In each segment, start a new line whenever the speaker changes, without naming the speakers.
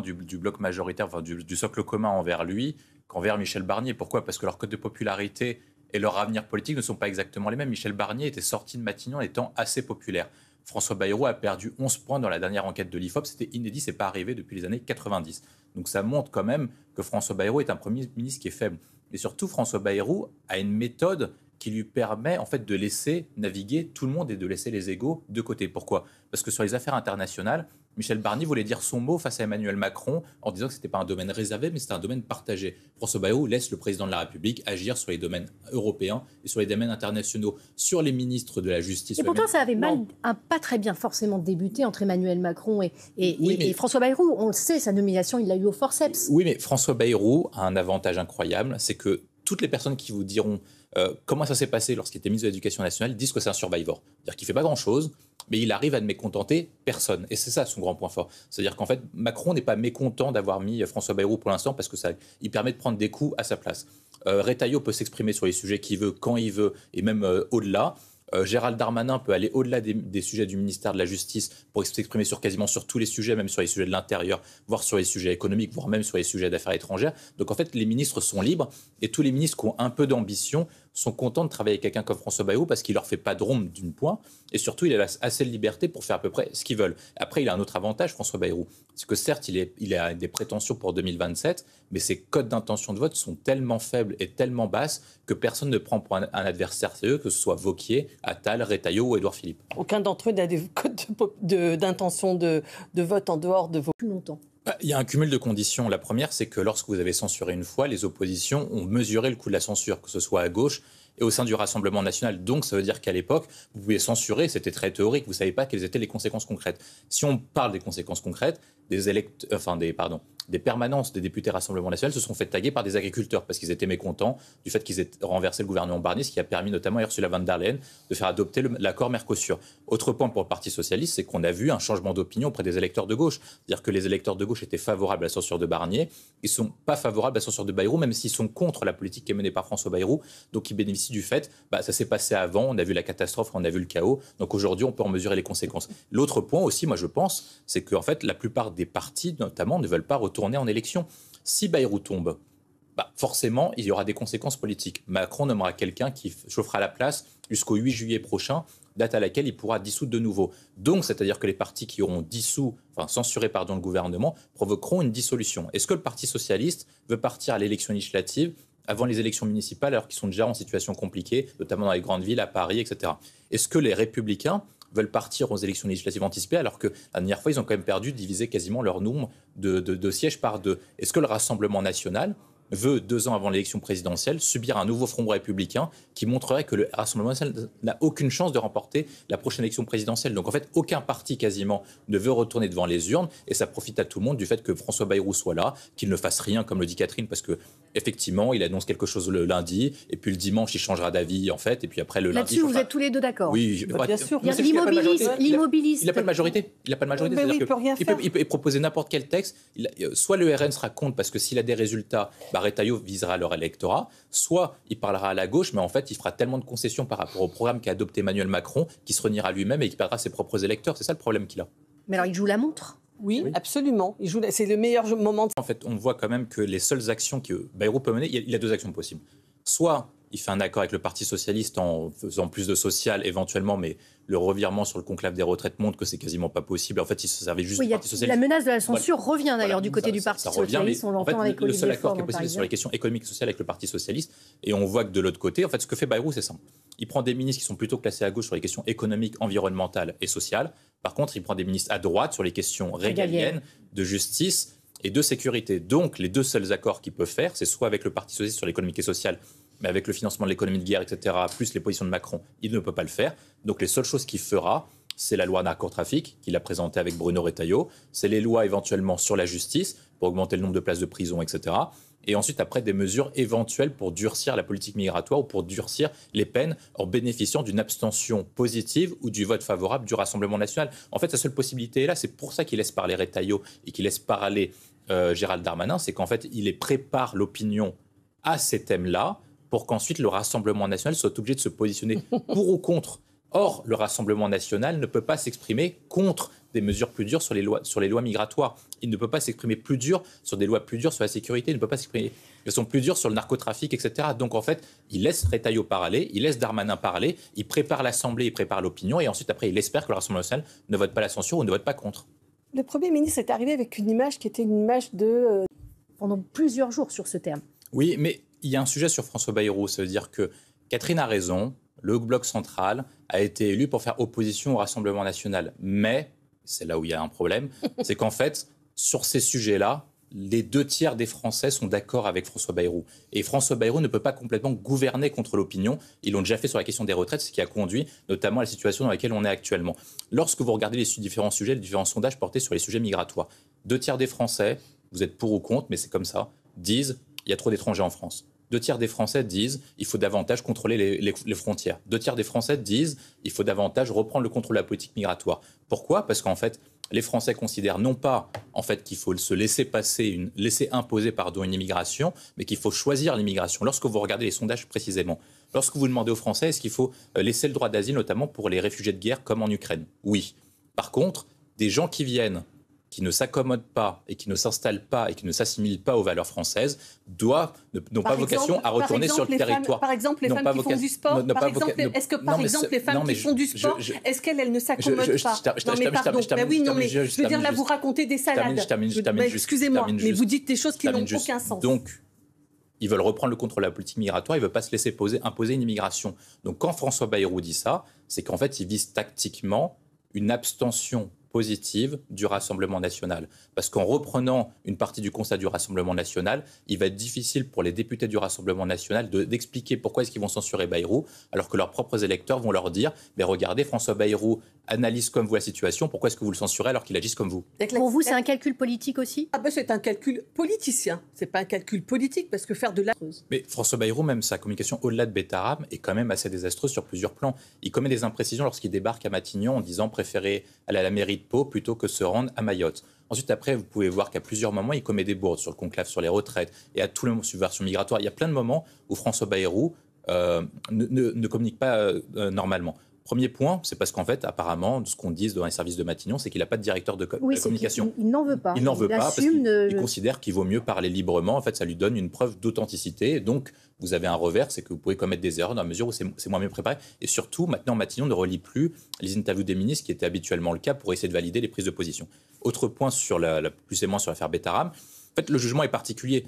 uniquement du bloc majoritaire, enfin du socle commun envers lui qu'envers Michel Barnier. Pourquoi ? Parce que leur cote de popularité et leur avenir politique ne sont pas exactement les mêmes. Michel Barnier était sorti de Matignon étant assez populaire. François Bayrou a perdu 11 points dans la dernière enquête de l'IFOP. C'était inédit, ce n'est pas arrivé depuis les années 90. Donc ça montre quand même que François Bayrou est un Premier ministre qui est faible. Et surtout, François Bayrou a une méthode qui lui permet en fait de laisser naviguer tout le monde et de laisser les égos de côté. Pourquoi ? Parce que sur les affaires internationales, Michel Barnier voulait dire son mot face à Emmanuel Macron en disant que ce n'était pas un domaine réservé, mais c'était un domaine partagé. François Bayrou laisse le président de la République agir sur les domaines européens et sur les domaines internationaux. Sur les ministres de la Justice...
Et pourtant, ça avait pas très bien forcément débuté entre Emmanuel Macron et François Bayrou. On le sait, sa nomination, il l'a eu au forceps.
Oui, mais François Bayrou a un avantage incroyable, c'est que toutes les personnes qui vous diront comment ça s'est passé lorsqu'il était ministre de l'Éducation nationale disent que c'est un survivor. C'est-à-dire qu'il ne fait pas grand-chose, mais il arrive à ne mécontenter personne. Et c'est ça son grand point fort. C'est-à-dire qu'en fait, Macron n'est pas mécontent d'avoir mis François Bayrou pour l'instant parce que il permet de prendre des coups à sa place. Retailleau peut s'exprimer sur les sujets qu'il veut, quand il veut, et même au-delà. Gérald Darmanin peut aller au-delà des sujets du ministère de la Justice pour s'exprimer sur quasiment sur tous les sujets, même sur les sujets de l'intérieur, voire sur les sujets économiques, voire même sur les sujets d'affaires étrangères. Donc en fait, les ministres sont libres et tous les ministres qui ont un peu d'ambition sont contents de travailler avec quelqu'un comme François Bayrou parce qu'il leur fait pas de ronde d'une point et surtout il a assez de liberté pour faire à peu près ce qu'ils veulent. Après, il a un autre avantage, François Bayrou, c'est que certes, il a des prétentions pour 2027, mais ses cotes d'intention de vote sont tellement faibles et tellement basses que personne ne prend pour un adversaire sérieux, que ce soit Wauquiez, Attal, Retailleau ou Édouard Philippe.
Aucun d'entre eux n'a des cotes d'intention de vote en dehors de vos...
Plus longtemps.
Il y a un cumul de conditions. La première, c'est que lorsque vous avez censuré une fois, les oppositions ont mesuré le coût de la censure, que ce soit à gauche et au sein du Rassemblement national. Donc, ça veut dire qu'à l'époque, vous pouviez censurer, c'était très théorique, vous ne savez pas quelles étaient les conséquences concrètes. Si on parle des conséquences concrètes, des permanences des députés Rassemblement national se sont fait taguer par des agriculteurs parce qu'ils étaient mécontents du fait qu'ils aient renversé le gouvernement Barnier, ce qui a permis notamment à Ursula von der Leyen de faire adopter l'accord Mercosur. Autre point pour le Parti socialiste, c'est qu'on a vu un changement d'opinion auprès des électeurs de gauche. C'est-à-dire que les électeurs de gauche étaient favorables à la censure de Barnier, ils ne sont pas favorables à la censure de Bayrou, même s'ils sont contre la politique qui est menée par François Bayrou. Donc ils bénéficient du fait, ça s'est passé avant, on a vu la catastrophe, on a vu le chaos. Donc aujourd'hui, on peut en mesurer les conséquences. L'autre point aussi, moi je pense, c'est qu'en fait, la plupart des partis, notamment, ne veulent pas retourner en élection. Si Bayrou tombe, forcément, il y aura des conséquences politiques. Macron nommera quelqu'un qui chauffera la place jusqu'au 8 juillet prochain, date à laquelle il pourra dissoudre de nouveau. Donc, c'est-à-dire que les partis qui auront censuré le gouvernement provoqueront une dissolution. Est-ce que le Parti socialiste veut partir à l'élection législative avant les élections municipales, alors qu'ils sont déjà en situation compliquée, notamment dans les grandes villes, à Paris, etc. Est-ce que les Républicains veulent partir aux élections législatives anticipées, alors que la dernière fois, ils ont quand même divisé quasiment leur nombre de sièges par 2. Est-ce que le Rassemblement national veut, 2 ans avant l'élection présidentielle, subir un nouveau front républicain qui montrerait que le Rassemblement national n'a aucune chance de remporter la prochaine élection présidentielle. Donc en fait, aucun parti quasiment ne veut retourner devant les urnes et ça profite à tout le monde du fait que François Bayrou soit là, qu'il ne fasse rien, comme le dit Catherine, parce que effectivement, il annonce quelque chose le lundi et puis le dimanche, il changera d'avis en fait, et puis après le lundi...
Là-dessus, vous êtes tous les deux d'accord?
Oui,
bien sûr.
L'immobiliste.
Il n'a pas de majorité. Il n'a pas de majorité.
Mais oui, il peut rien faire.
Il peut proposer n'importe quel texte. Soit le RN sera contre parce que s'il a des résultats, Retailleau visera leur électorat, soit il parlera à la gauche, mais en fait, il fera tellement de concessions par rapport au programme qu'a adopté Emmanuel Macron qu'il se reniera lui-même et qu'il perdra ses propres électeurs. C'est ça le problème qu'il a.
Mais alors, il joue la montre.
Oui, absolument. C'est le meilleur moment.
En fait, on voit quand même que les seules actions que Bayrou peut mener, il a 2 actions possibles. Soit il fait un accord avec le Parti socialiste en faisant plus de social éventuellement, mais le revirement sur le conclave des retraites montre que c'est quasiment pas possible. En fait, il se servait juste du Parti socialiste.
La menace de la censure revient d'ailleurs du côté du Parti socialiste. On l'entend avec
le seul accord qui est possible, c'est sur les questions économiques et sociales avec le Parti socialiste. Et on voit que de l'autre côté, en fait, ce que fait Bayrou, c'est simple. Il prend des ministres qui sont plutôt classés à gauche sur les questions économiques, environnementales et sociales. Par contre, il prend des ministres à droite sur les questions régaliennes, de justice et de sécurité. Donc, les 2 seuls accords qu'il peut faire, c'est soit avec le Parti socialiste sur l'économique et sociale, mais avec le financement de l'économie de guerre, etc., plus les positions de Macron, il ne peut pas le faire. Donc les seules choses qu'il fera, c'est la loi narcotrafic qu'il a présentée avec Bruno Retailleau, c'est les lois éventuellement sur la justice, pour augmenter le nombre de places de prison, etc. Et ensuite, après, des mesures éventuelles pour durcir la politique migratoire ou pour durcir les peines en bénéficiant d'une abstention positive ou du vote favorable du Rassemblement national. En fait, sa seule possibilité est là. C'est pour ça qu'il laisse parler Retailleau et qu'il laisse parler Gérald Darmanin. C'est qu'en fait, il prépare l'opinion à ces thèmes-là pour qu'ensuite le Rassemblement national soit obligé de se positionner pour ou contre. Or, le Rassemblement national ne peut pas s'exprimer contre des mesures plus dures sur les lois migratoires. Il ne peut pas s'exprimer plus dur sur des lois plus dures sur la sécurité. Il ne peut pas s'exprimer de façon plus dure sur le narcotrafic, etc. Donc en fait, il laisse Retailleau parler, il laisse Darmanin parler, il prépare l'Assemblée, il prépare l'opinion, et ensuite après il espère que le Rassemblement national ne vote pas la censure ou ne vote pas contre.
Le Premier ministre est arrivé avec une image qui était une image de...
pendant plusieurs jours sur ce terme.
Oui, mais il y a un sujet sur François Bayrou, ça veut dire que Catherine a raison, le bloc central a été élu pour faire opposition au Rassemblement national. Mais, c'est là où il y a un problème, c'est qu'en fait, sur ces sujets-là, les 2/3 des Français sont d'accord avec François Bayrou. Et François Bayrou ne peut pas complètement gouverner contre l'opinion. Ils l'ont déjà fait sur la question des retraites, ce qui a conduit notamment à la situation dans laquelle on est actuellement. Lorsque vous regardez les différents sujets, les différents sondages portés sur les sujets migratoires, 2/3 des Français, vous êtes pour ou contre, mais c'est comme ça, disent il y a trop d'étrangers en France. 2/3 des Français disent il faut davantage contrôler les frontières. 2/3 des Français disent il faut davantage reprendre le contrôle de la politique migratoire. Pourquoi ? Parce qu'en fait, les Français considèrent non pas en fait, qu'il faut se laisser imposer une immigration, mais qu'il faut choisir l'immigration. Lorsque vous regardez les sondages précisément, lorsque vous demandez aux Français est-ce qu'il faut laisser le droit d'asile, notamment pour les réfugiés de guerre comme en Ukraine ? Oui. Par contre, des gens qui viennent, qui ne s'accommodent pas et qui ne s'installent pas et qui ne s'assimilent pas aux valeurs françaises n'ont pas vocation à retourner sur le territoire.
Par exemple, les femmes qui font du sport. Est-ce que, par exemple, les femmes qui font du sport, est-ce qu'elles ne s'accommodent pas ? Non, mais pardon. Oui, non, mais je veux dire, là, vous racontez des salades. Excusez-moi, mais vous dites des choses qui n'ont aucun sens.
Donc, ils veulent reprendre le contrôle de la politique migratoire, ils ne veulent pas se laisser imposer une immigration. Donc, quand François Bayrou dit ça, c'est qu'en fait, il vise tactiquement une abstention positive du Rassemblement national. Parce qu'en reprenant une partie du constat du Rassemblement national, il va être difficile pour les députés du Rassemblement national d'expliquer pourquoi est-ce qu'ils vont censurer Bayrou, alors que leurs propres électeurs vont leur dire « Mais regardez, François Bayrou analyse comme vous la situation, pourquoi est-ce que vous le censurez alors qu'il agisse comme vous ?»
Pour vous, c'est un calcul politique aussi ?
C'est un calcul politicien. C'est pas un calcul politique, parce que faire de la...
Mais François Bayrou, même sa communication au-delà de Betaram, est quand même assez désastreuse sur plusieurs plans. Il commet des imprécisions lorsqu'il débarque à Matignon en disant préférer aller à la mairie de Pau plutôt que se rendre à Mayotte. Ensuite, après, vous pouvez voir qu'à plusieurs moments, il commet des bourdes sur le conclave, sur les retraites et à tout le monde subversion migratoire. Il y a plein de moments où François Bayrou ne communique pas normalement. Premier point, c'est parce qu'en fait, apparemment, ce qu'on dit dans les services de Matignon, c'est qu'il n'a pas de directeur de communication.
Il n'en veut pas.
Il n'en veut pas parce qu'il considère qu'il vaut mieux parler librement. En fait, ça lui donne une preuve d'authenticité. Donc, vous avez un revers, c'est que vous pouvez commettre des erreurs dans la mesure où c'est moins bien préparé. Et surtout, maintenant, Matignon ne relie plus les interviews des ministres, qui était habituellement le cas, pour essayer de valider les prises de position. Autre point plus aimant sur l'affaire Betaram. En fait, le jugement est particulier.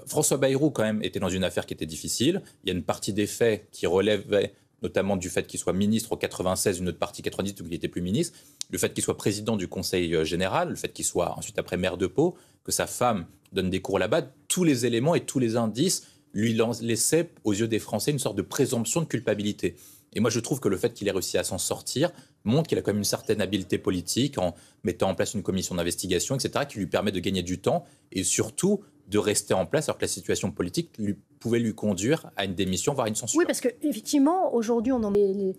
François Bayrou, quand même, était dans une affaire qui était difficile. Il y a une partie des faits qui relèvait notamment du fait qu'il soit ministre en 96, une autre partie 90, où il n'était plus ministre, le fait qu'il soit président du Conseil général, le fait qu'il soit ensuite après maire de Pau, que sa femme donne des cours là-bas, tous les éléments et tous les indices lui laissaient, aux yeux des Français, une sorte de présomption de culpabilité. Et moi, je trouve que le fait qu'il ait réussi à s'en sortir montre qu'il a quand même une certaine habileté politique en mettant en place une commission d'investigation, etc., qui lui permet de gagner du temps et surtout de rester en place alors que la situation politique pouvait lui conduire à une démission, voire à une censure.
Oui, parce qu'effectivement, aujourd'hui, on en est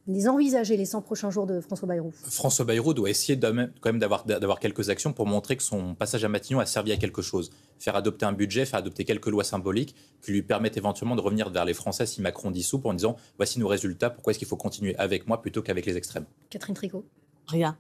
les envisager les 100 prochains jours de François Bayrou.
François Bayrou doit essayer quand même d'avoir quelques actions pour montrer que son passage à Matignon a servi à quelque chose. Faire adopter un budget, faire adopter quelques lois symboliques qui lui permettent éventuellement de revenir vers les Français si Macron dissout en disant « Voici nos résultats, pourquoi est-ce qu'il faut continuer avec moi plutôt qu'avec les extrêmes ?»
Catherine Tricot.
Rien.